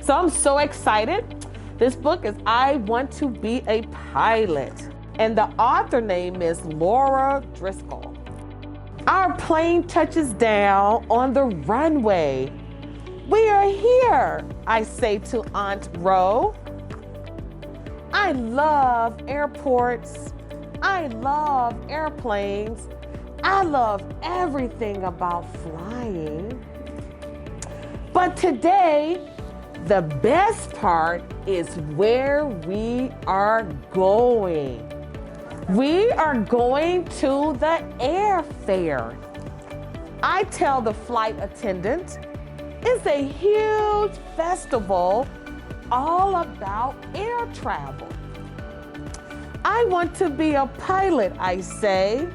So I'm so excited. This book is I Want to Be a Pilot, and the author name is Laura Driscoll. Our plane touches down on the runway. We are here, I say to Aunt Ro. I love airports. I love airplanes. I love everything about flying. But today, the best part is where we are going. We are going to the Airfare. I tell the flight attendant, it's a huge festival all about air travel. I want to be a pilot, I say,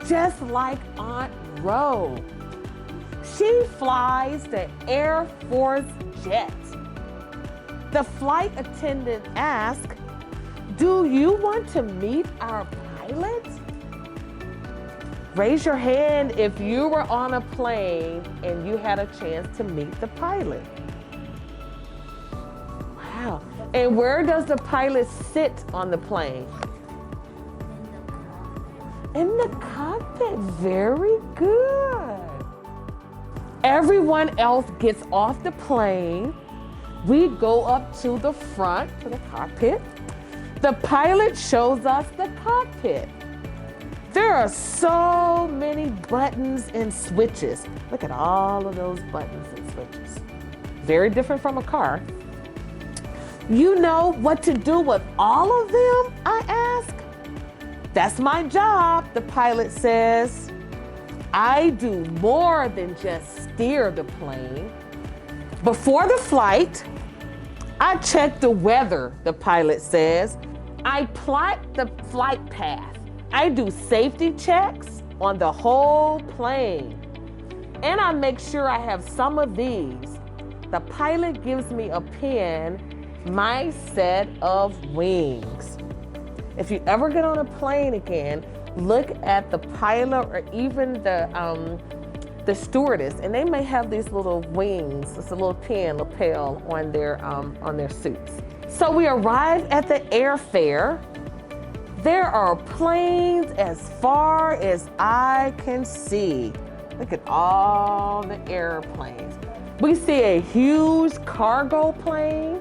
just like Aunt Ro. She flies the Air Force jet. The flight attendant asks, do you want to meet our pilot? Raise your hand if you were on a plane and you had a chance to meet the pilot. Wow. And where does the pilot sit on the plane? In the cockpit. Very good. Everyone else gets off the plane. We go up to the front, to the cockpit. The pilot shows us the cockpit. There are so many buttons and switches. Look at all of those buttons and switches. Very different from a car. You know what to do with all of them? I ask. That's my job, the pilot says. I do more than just steer the plane. Before the flight, I check the weather, the pilot says. I plot the flight path. I do safety checks on the whole plane. And I make sure I have some of these. The pilot gives me a pin, my set of wings. If you ever get on a plane again, look at the pilot or even the stewardess, and they may have these little wings. It's a little pin, lapel on their suits. So we arrive at the Airfare. There are planes as far as I can see. Look at all the airplanes. We see a huge cargo plane.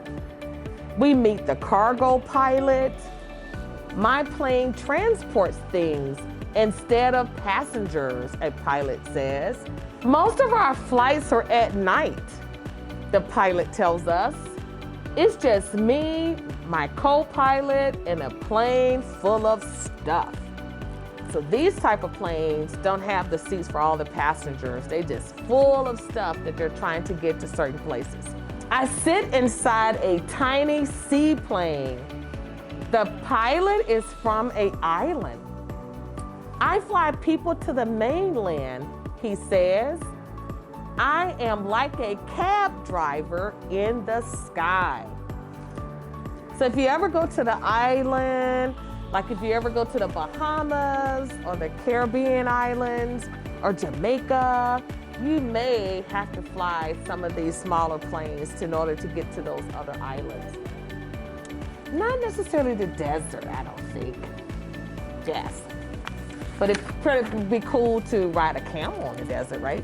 We meet the cargo pilot. My plane transports things instead of passengers, a pilot says. Most of our flights are at night, the pilot tells us. It's just me, my co-pilot, and a plane full of stuff. So these type of planes don't have the seats for all the passengers. They're just full of stuff that they're trying to get to certain places. I sit inside a tiny seaplane. The pilot is from an island. I fly people to the mainland, he says. I am like a cab driver in the sky. So if you ever go to the island, like if you ever go to the Bahamas or the Caribbean islands or Jamaica, you may have to fly some of these smaller planes in order to get to those other islands. Not necessarily the desert, I don't think. Yes. But it'd be cool to ride a camel in the desert, right?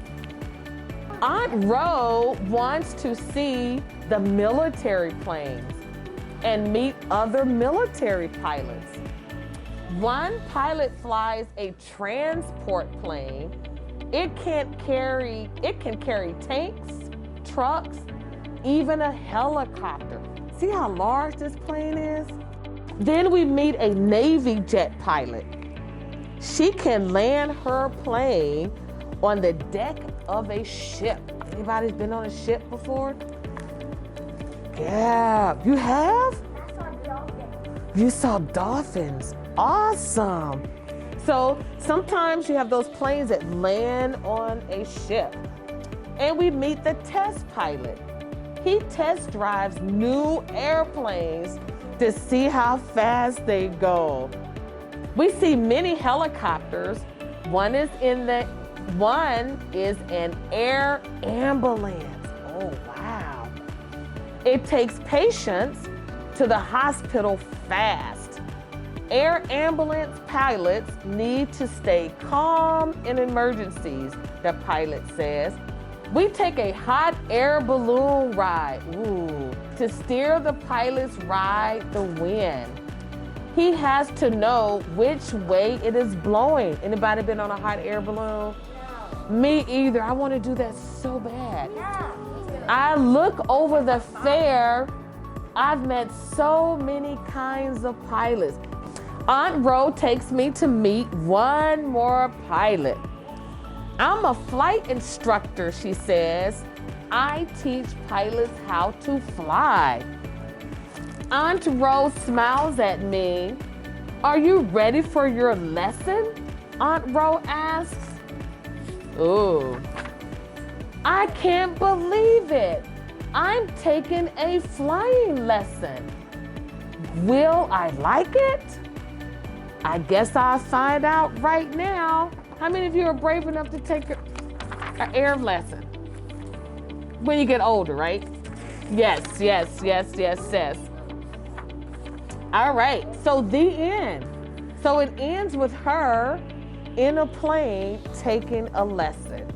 Aunt Ro wants to see the military planes and meet other military pilots. One pilot flies a transport plane. It can carry tanks, trucks, even a helicopter. See how large this plane is? Then we meet a Navy jet pilot. She can land her plane on the deck of a ship. Anybody's been on a ship before? Yeah, you have? I saw dolphins. You saw dolphins, awesome. So sometimes you have those planes that land on a ship. And we meet the test pilot. He test drives new airplanes to see how fast they go. We see many helicopters. One is an air ambulance. Oh, wow. It takes patients to the hospital fast. Air ambulance pilots need to stay calm in emergencies, the pilot says. We take a hot air balloon ride, to steer the pilot's ride the wind. He has to know which way it is blowing. Anybody been on a hot air balloon? No. Me either. I want to do that so bad. Yeah. I look over the fair. I've met so many kinds of pilots. Aunt Ro takes me to meet one more pilot. I'm a flight instructor, she says. I teach pilots how to fly. Aunt Ro smiles at me. Are you ready for your lesson? Aunt Ro asks. Ooh. I can't believe it. I'm taking a flying lesson. Will I like it? I guess I'll find out right now. How many of you are brave enough to take an air lesson? When you get older, right? Yes. All right, so the end. So it ends with her in a plane taking a lesson.